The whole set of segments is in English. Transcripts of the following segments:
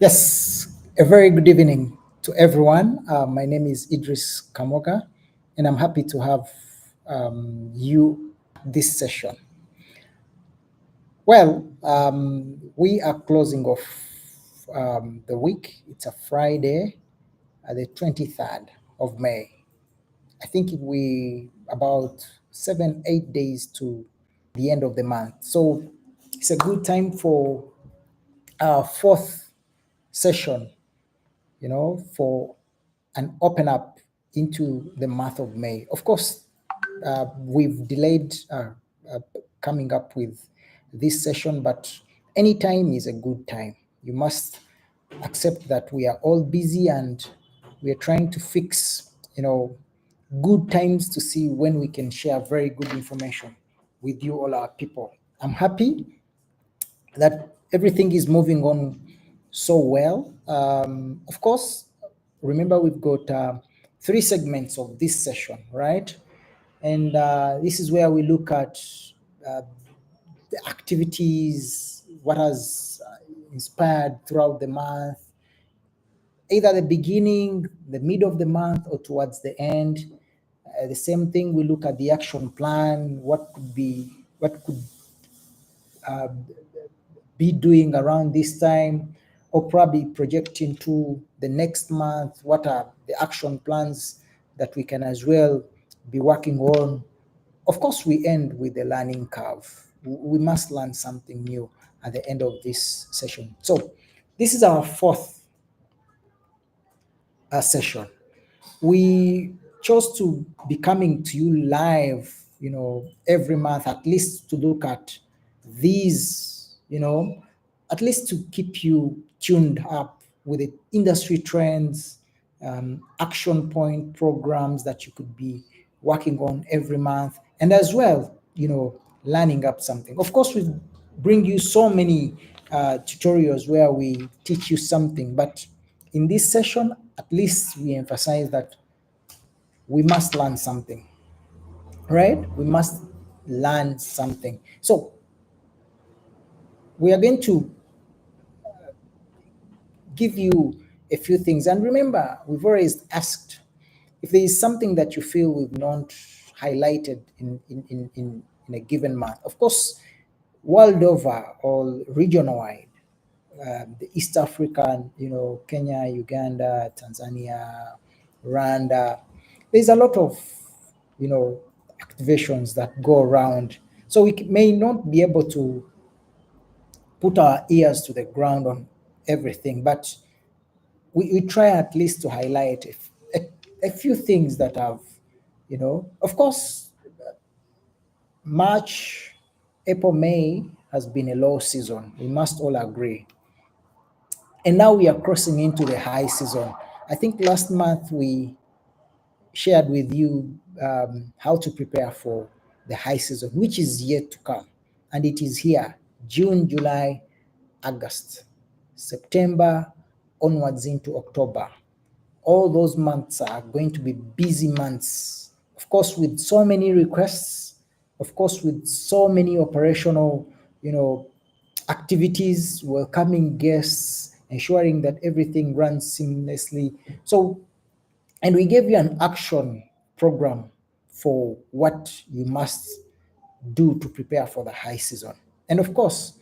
Yes, a very good evening to everyone. My name is Idris Kamoga, and I'm happy to have you this session. Well, we are closing off the week. It's a Friday, the 23rd of May. I think we about 7, 8 days to the end of the month. So it's a good time for our fourth session, for an open up into the month of May. Of course, we've delayed uh, coming up with this session, but any time is a good time. You must accept that we are all busy and we are trying to fix, good times to see when we can share very good information with you, all our people. I'm happy that everything is moving on so well. Of course, remember we've got three segments of this session, right? And this is where we look at uh, the activities, what has inspired throughout the month, either the beginning, the mid of the month, or towards the end. The same thing, we look at the action plan, what could be doing around this time, or probably projecting to the next month. What are the action plans that we can as well be working on? Of course, we end with the learning curve. We must learn something new at the end of this session. So this is our fourth session. We chose to be coming to you live, every month, at least to look at these, at least to keep you tuned up with the industry trends, action point programs that you could be working on every month, and as well, learning up something. Of course, we bring you so many tutorials where we teach you something, but in this session, at least we emphasize that we must learn something, right? We must learn something. So we are going to give you a few things. And remember, we've always asked if there is something that you feel we've not highlighted in a given month. Of course, world over or region wide, the East African, Kenya, Uganda, Tanzania, Rwanda. There's a lot of, activations that go around. So we may not be able to put our ears to the ground on everything, but we try at least to highlight a few things that have, of course, March, April, May has been a low season. We must all agree. And now we are crossing into the high season. I think last month we shared with you how to prepare for the high season, which is yet to come. And it is here: June, July, August, September, onwards into October. All those months are going to be busy months. Of course, with so many requests, of course, with so many operational, activities, welcoming guests, ensuring that everything runs seamlessly. So, and we gave you an action program for what you must do to prepare for the high season. And of course,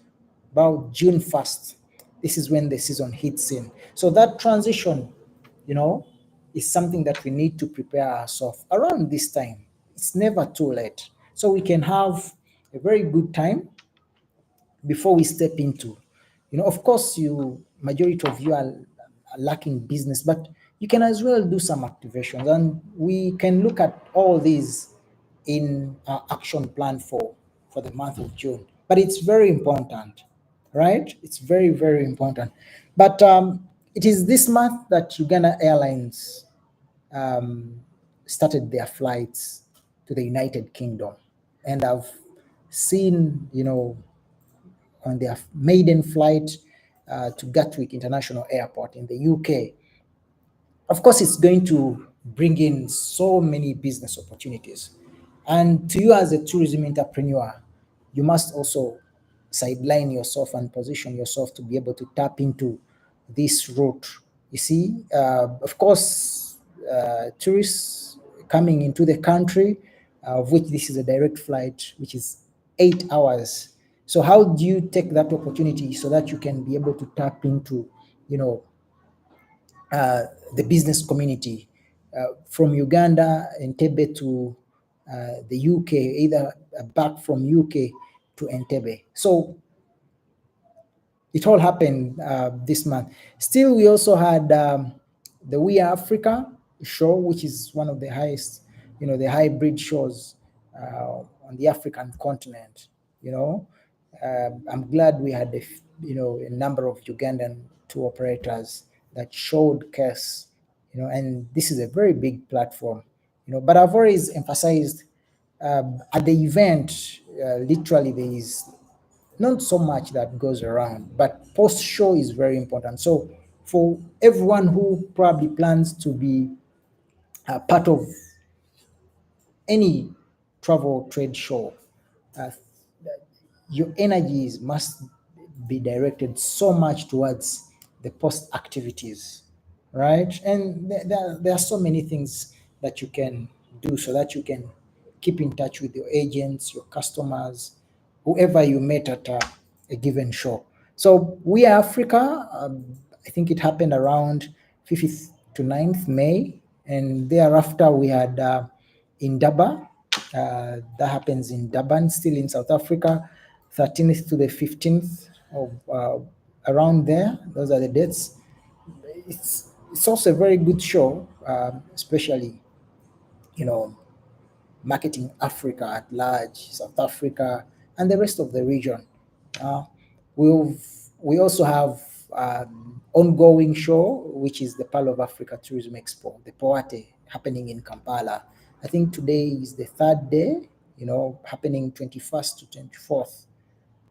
about June 1st, this is when the season hits in. So that transition, you know, is something that we need to prepare ourselves around this time. It's never too late. So we can have a very good time before we step into, of course, you majority of you are lacking business, but you can as well do some activations, and we can look at all these in our action plan for the month of June. But it's very important, right? It's very, very important. But it is this month that Uganda Airlines um, started their flights to the United Kingdom, and I've seen, on their maiden flight to Gatwick International Airport in the UK. Of course, it's going to bring in so many business opportunities. And to you as a tourism entrepreneur, you must also sideline yourself and position yourself to be able to tap into this route. You see, of course, tourists coming into the country, of which this is a direct flight, which is 8 hours. So how do you take that opportunity so that you can be able to tap into, you know, uh, the business community from Uganda, Entebbe to the UK, either back from UK to Entebbe. So it all happened this month. Still, we also had the We Are Africa show, which is one of the highest, the hybrid shows on the African continent. I'm glad we had a number of Ugandan tour operators that showed case, and this is a very big platform, But I've always emphasized at the event, literally there is not so much that goes around, but post show is very important. So for everyone who probably plans to be part of any travel trade show, uh, your energies must be directed so much towards the post activities, right? And there are so many things that you can do so that you can keep in touch with your agents, your customers, whoever you met at a given show. So We Are Africa, I think it happened around 5th to 9th May, and thereafter we had Indaba. That happens in Durban, still in South Africa, 13th to the 15th of around there. Those are the dates. It's also a very good show, especially you know marketing Africa at large, South Africa, and the rest of the region. Uh, we've we also have ongoing show, which is the Pearl of Africa Tourism Expo, the POATE, happening in Kampala. I think today is the third day, happening 21st to 24th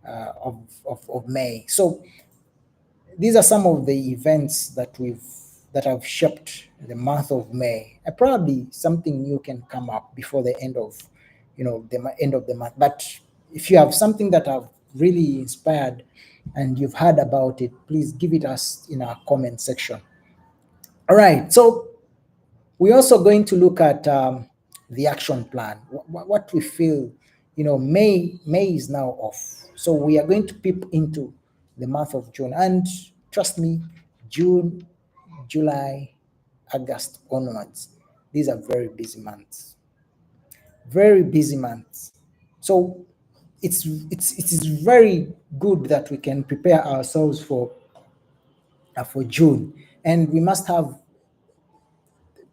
of May. So these are some of the events that have shaped the month of May. Probably something new can come up before the end of, the end of the month. But if you have something that have really inspired and you've heard about it, please give it us in our comment section. All right. So we're also going to look at the action plan. What we feel, May is now off, so we are going to peep into the month of June, and trust me, June, July, August onwards, these are very busy months. Very busy months. So it is very good that we can prepare ourselves for June, and we must have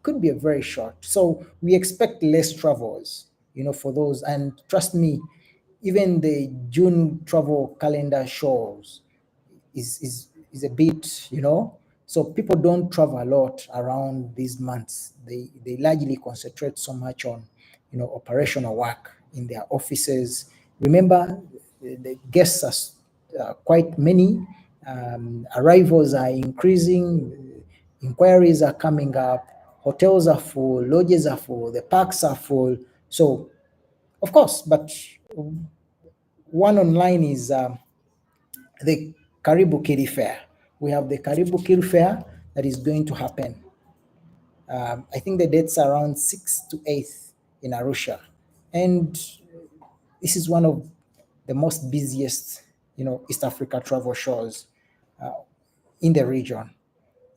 could be a very short. So we expect less travels, for those. And trust me, even the June travel calendar shows is a bit, So people don't travel a lot around these months. They largely concentrate so much on, operational work in their offices. Remember, the guests are quite many. Arrivals are increasing. Inquiries are coming up. Hotels are full. Lodges are full. The parks are full. So, of course, but one online is the Karibu Kili Fair. We have the Karibu Kili Fair that is going to happen. I think the dates are around 6th to 8th in Arusha. And this is one of the most busiest, East Africa travel shows in the region.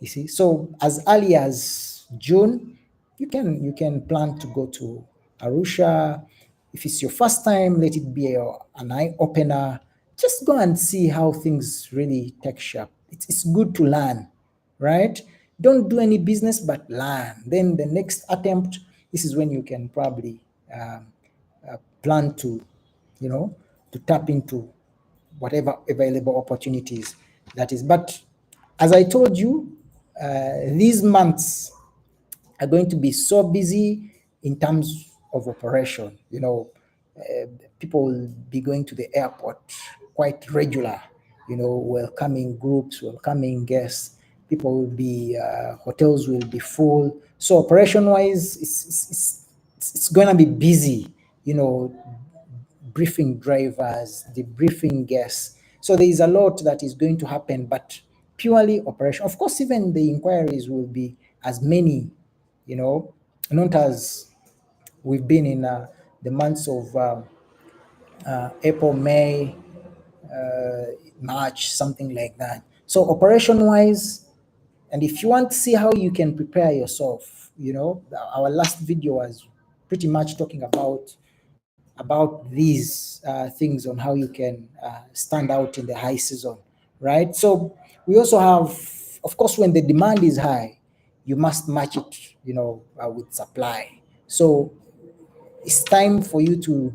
You see, so as early as June, you can plan to go to Arusha. If it's your first time, let it be an eye opener. Just go and see how things really take shape. It's good to learn, right? Don't do any business, but learn. Then the next attempt, this is when you can probably plan to, to tap into whatever available opportunities that is. But as I told you, these months are going to be so busy in terms of operation. People will be going to the airport quite regular, welcoming groups, welcoming guests. People will be, hotels will be full. So operation wise, it's going to be busy, briefing drivers, debriefing guests. So there is a lot that is going to happen, but purely operation. Of course, even the inquiries will be as many, not as we've been in the months of April, May, March, something like that. So operation wise, and if you want to see how you can prepare yourself, our last video was pretty much talking about these things on how you can stand out in the high season, right? So we also have, of course, when the demand is high, you must match it, with supply. So it's time for you to,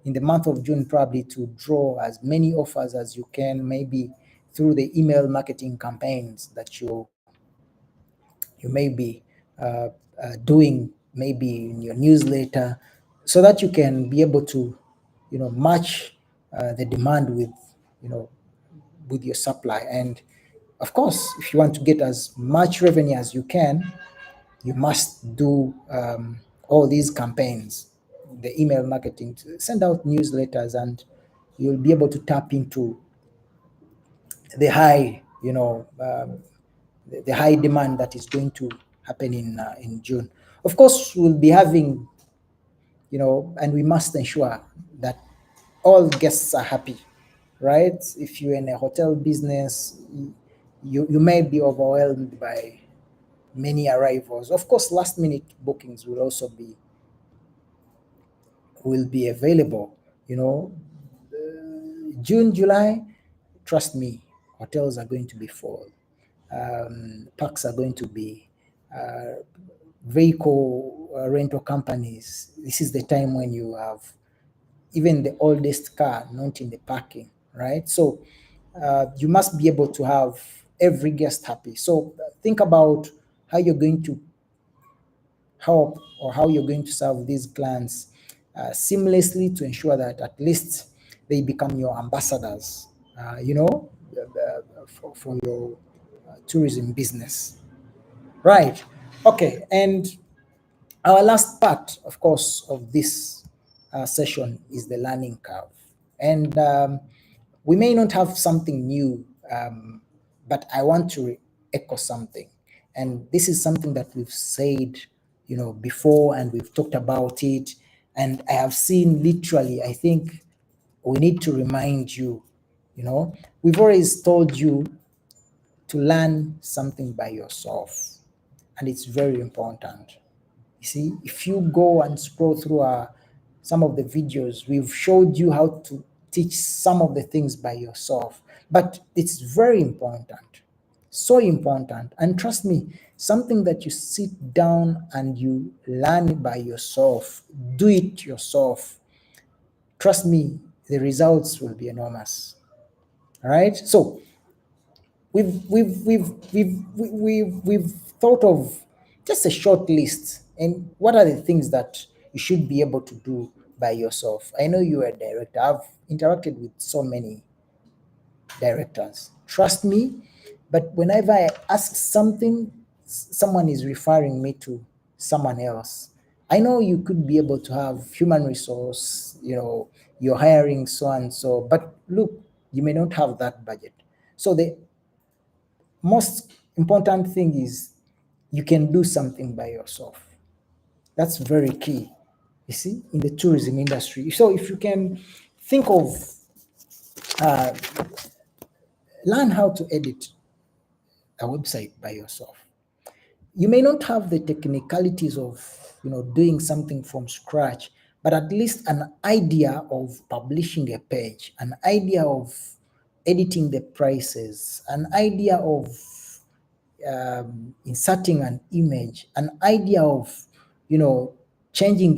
in the month of June, probably to draw as many offers as you can, maybe through the email marketing campaigns that you may be uh, doing, maybe in your newsletter, so that you can be able to, match the demand you know, with your supply. And of course, if you want to get as much revenue as you can, you must do all these campaigns, the email marketing, to send out newsletters, and you'll be able to tap into the high, the high demand that is going to happen in June. Of course, we'll be having, and we must ensure that all guests are happy, right? If you're in a hotel business, you may be overwhelmed by many arrivals. Of course, last minute bookings will also be available. June, July, trust me, hotels are going to be full. Parks are going to be, vehicle rental companies. This is the time when you have even the oldest car not in the parking, right? So you must be able to have every guest happy. So think about how you're going to help, or how you're going to serve these clients seamlessly, to ensure that at least they become your ambassadors, for your tourism business. Right. Okay. And our last part, of course, of this session is the learning curve. And we may not have something new, but I want to echo something. And this is something that we've said, before, and we've talked about it. And I have seen, literally, I think we need to remind you, we've always told you to learn something by yourself. And it's very important. You see, if you go and scroll through some of the videos, we've showed you how to teach some of the things by yourself. But it's very important, so important. And trust me, something that you sit down and you learn by yourself, do it yourself. Trust me, the results will be enormous. All right. So we've thought of just a short list, and what are the things that you should be able to do by yourself. I know you're a director. I've interacted with so many directors, trust me. But whenever I ask something, someone is referring me to someone else. I know you could be able to have human resource, you're hiring so and so, but look, you may not have that budget. So the most important thing is you can do something by yourself. That's very key, you see, in the tourism industry. So if you can think of, uh, learn how to edit a website by yourself. You may not have the technicalities of, doing something from scratch, but at least an idea of publishing a page, an idea of editing the prices, an idea of inserting an image, an idea of, changing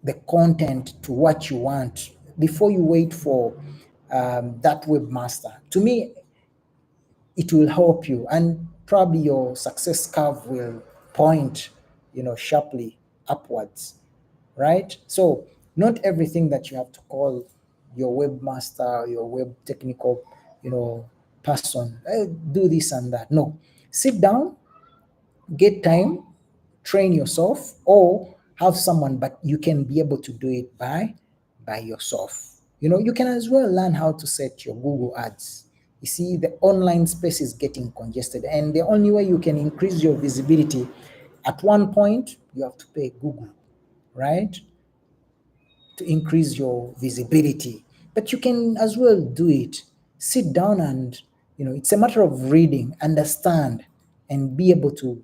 the content to what you want before you wait for that webmaster. To me, it will help you, and probably your success curve will point, sharply upwards, right? So not everything that you have to call your webmaster, your web technical, person, do this and that. No, sit down, get time, train yourself, or have someone, but you can be able to do it by yourself. You can as well learn how to set your Google ads, You see, the online space is getting congested, and the only way you can increase your visibility, at one point, you have to pay Google, right? To increase your visibility. But you can as well do it. Sit down and, it's a matter of reading, understand, and be able to,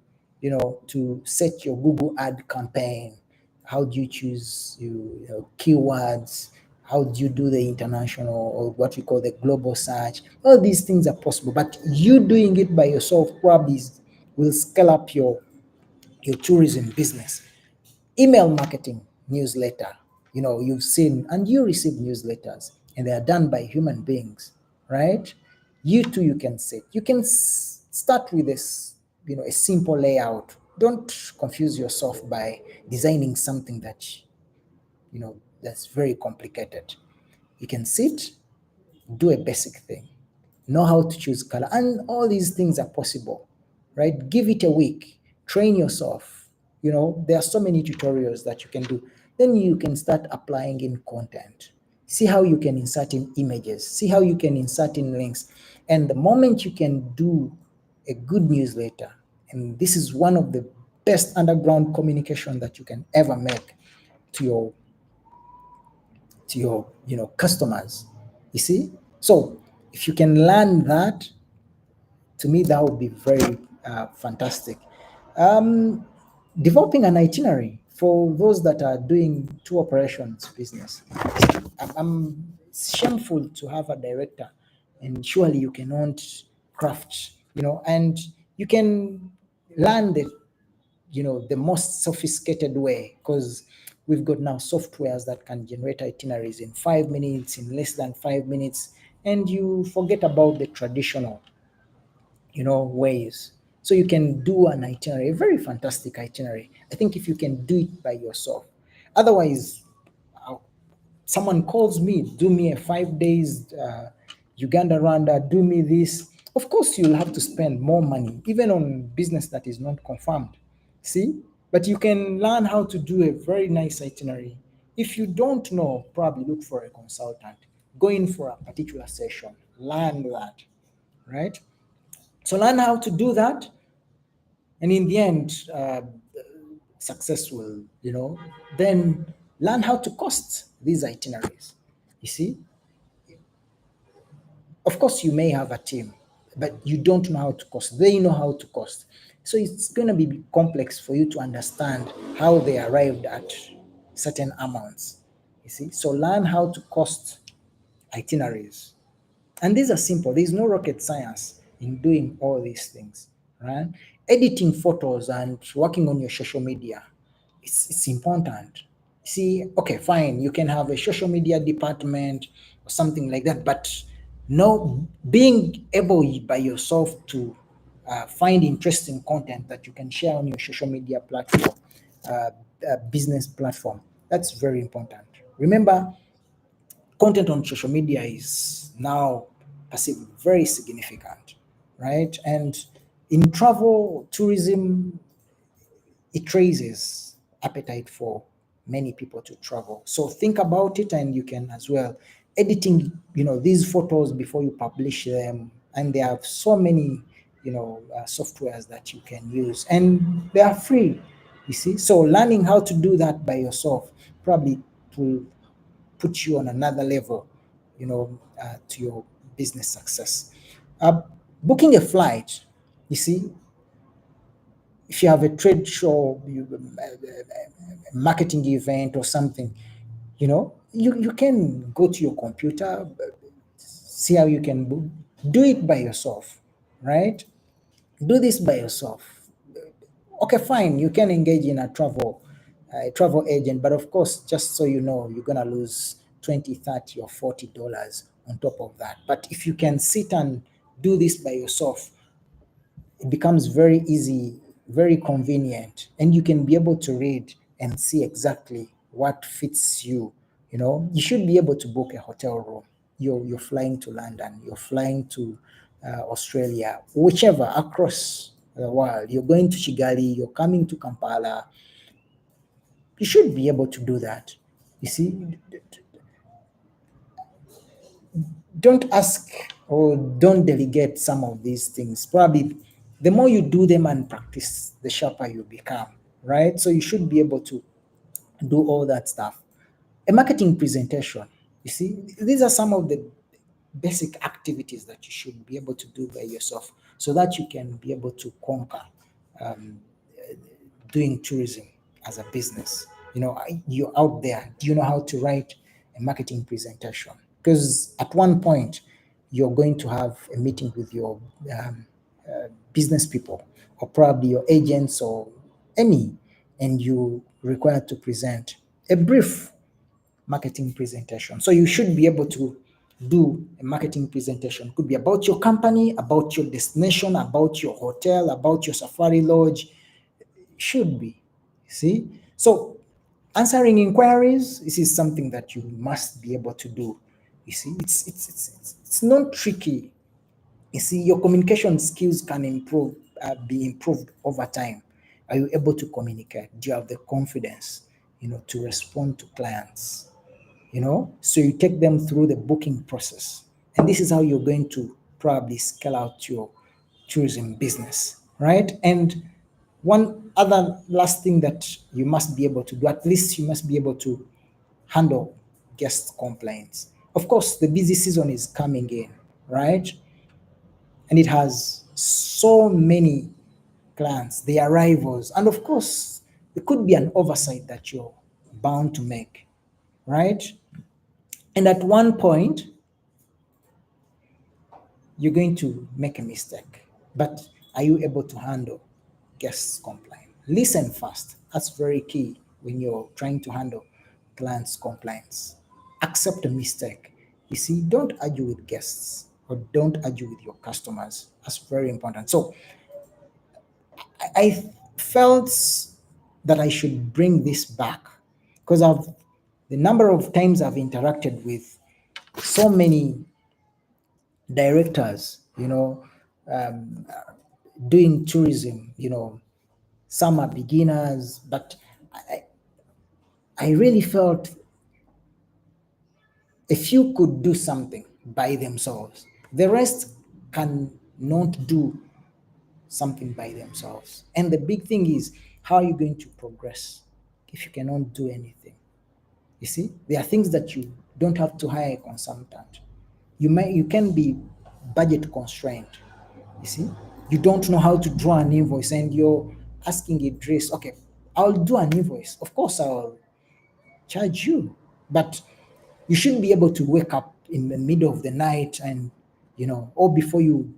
to set your Google ad campaign. How do you choose keywords? How do you do the international, or what we call the global search? All these things are possible, but you doing it by yourself probably will scale up your tourism business. Email marketing, newsletter, you've seen and you receive newsletters, and they are done by human beings, right? You too, you can set, you can start with this, a simple layout. Don't confuse yourself by designing something that's very complicated. You can sit, do a basic thing, know how to choose color, and all these things are possible, right? Give it a week, train yourself. There are so many tutorials that you can do. Then you can start applying in content. See how you can insert in images, see how you can insert in links. And the moment you can do a good newsletter, and this is one of the best underground communication that you can ever make to your customers. You see, so if you can learn that, to me that would be very fantastic. Developing an itinerary for those that are doing tour operations business. It's shameful to have a director, and surely you cannot craft, and you can learn the most sophisticated way, because we've got now softwares that can generate itineraries in 5 minutes, in less than 5 minutes, and you forget about the traditional ways. So you can do an itinerary, a very fantastic itinerary. I think if you can do it by yourself. Otherwise, someone calls me, do me a 5 days Uganda Rwanda, do me this. Of course, you'll have to spend more money, even on business that is not confirmed. See? But you can learn how to do a very nice itinerary. If you don't know, probably look for a consultant. Go in for a particular session, learn that, right? So learn how to do that, and in the end, success will, then learn how to cost these itineraries. You see, of course, you may have a team, but you don't know how to cost. They know how to cost. So it's going to be complex for you to understand how they arrived at certain amounts. You see, so learn how to cost itineraries. And these are simple. There's no rocket science in doing all these things, right? Editing photos and working on your social media, it's important. See, okay, fine, you can have a social media department or something like that, but no, being able by yourself to find interesting content that you can share on your social media platform, business platform, that's very important. Remember, content on social media is now perceived very significant, right? And in travel, tourism, it raises appetite for many people to travel. So think about it, and you can as well editing, these photos before you publish them. And there are so many, softwares that you can use, and they are free. You see, so learning how to do that by yourself probably will put you on another level, to your business success. Uh, Booking a flight, you see, if you have a trade show, a marketing event or something, you can go to your computer, see how you can do it by yourself, right? Do this by yourself. Okay, fine, you can engage in a travel agent, but of course, just so you know, you're gonna lose 20, 30, or $40 on top of that. But if you can sit and do this by yourself, it becomes very easy, very convenient, and you can be able to read and see exactly what fits you. You should be able to book a hotel room. You're flying to London, you're flying to Australia, whichever, across the world. You're going to Kigali, you're coming to Kampala. You should be able to do that. You see, don't ask or don't delegate some of these things. Probably the more you do them and practice, the sharper you become, right? So you should be able to do all that stuff. A marketing presentation, you see, these are some of the basic activities that you should be able to do by yourself so that you can be able to conquer um, doing tourism as a business. You're out there. Do you know how to write a marketing presentation? Because at one point, you're going to have a meeting with your business people, or probably your agents, or any, and you require to present a brief marketing presentation. So you should be able to do a marketing presentation. Could be about your company, about your destination, about your hotel, about your safari lodge. Should be. See? So answering inquiries, this is something that you must be able to do. You see, it's not tricky. You see, your communication skills can be improved over time. Are you able to communicate? Do you have the confidence, to respond to clients? So you take them through the booking process, and this is how you're going to probably scale out your tourism business, right? And one other last thing that you must be able to do, at least you must be able to handle guest complaints. Of course, the busy season is coming in, right? And it has so many clients, the arrivals, and of course, there could be an oversight that you're bound to make, right? And at one point, you're going to make a mistake. But are you able to handle guests' complaint? Listen first. That's very key when you're trying to handle clients' complaints. Accept a mistake. You see, don't argue with guests, or don't argue with your customers. That's very important. So I felt that I should bring this back because of the number of times I've interacted with so many directors, um, doing tourism. Some are beginners, but I, I really felt a few could do something by themselves. The rest cannot do something by themselves. And the big thing is, how are you going to progress if you cannot do anything? You see, there are things that you don't have to hire a consultant. You can be budget constrained. You see, you don't know how to draw an invoice, and you're asking Idris, okay, I'll do an invoice. Of course, I'll charge you, but you shouldn't be able to wake up in the middle of the night and, or before you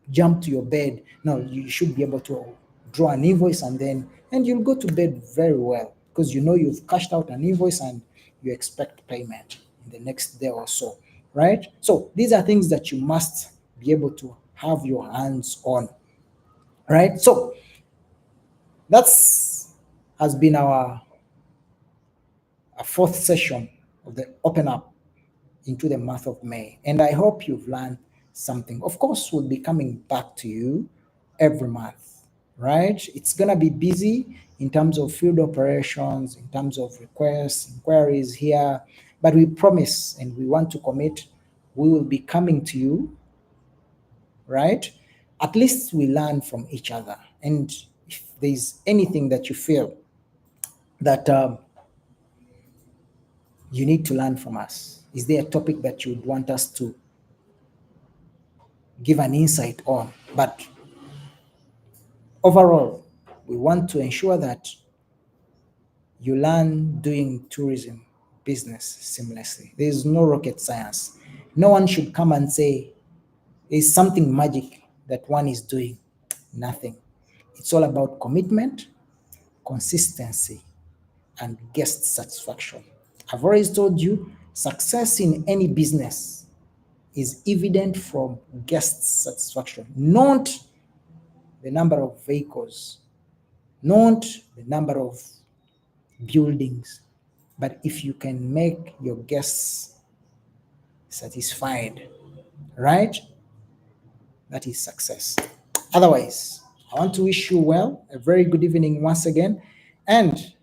jump to your bed. No, you should be able to draw an invoice, and you'll go to bed very well because you've cashed out an invoice and you expect payment in the next day or so, right? So these are things that you must be able to have your hands on, right? So that's has been our fourth session of the Open Up into the month of May. And I hope you've learned something. Of course, we'll be coming back to you every month, right? It's going to be busy in terms of field operations, in terms of requests, inquiries here, but we promise and we want to commit, we will be coming to you, right? At least we learn from each other. And if there's anything that you feel that you need to learn from us, is there a topic that you would want us to give an insight on? But overall, we want to ensure that you learn doing tourism business seamlessly. There is no rocket science. No one should come and say there's something magic that one is doing. Nothing. It's all about commitment, consistency, and guest satisfaction. I've always told you, success in any business is evident from guest satisfaction, not the number of vehicles, not the number of buildings, but if you can make your guests satisfied, right? That is success. Otherwise, I want to wish you well, a very good evening once again, and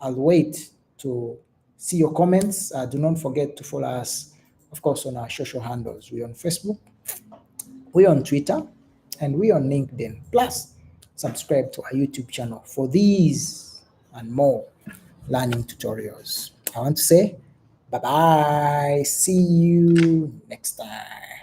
I'll wait to see your comments. Do not forget to follow us of course, on our social handles. We're on Facebook, we're on Twitter, and we're on LinkedIn. Plus, subscribe to our YouTube channel for these and more learning tutorials. I want to say bye bye. See you next time.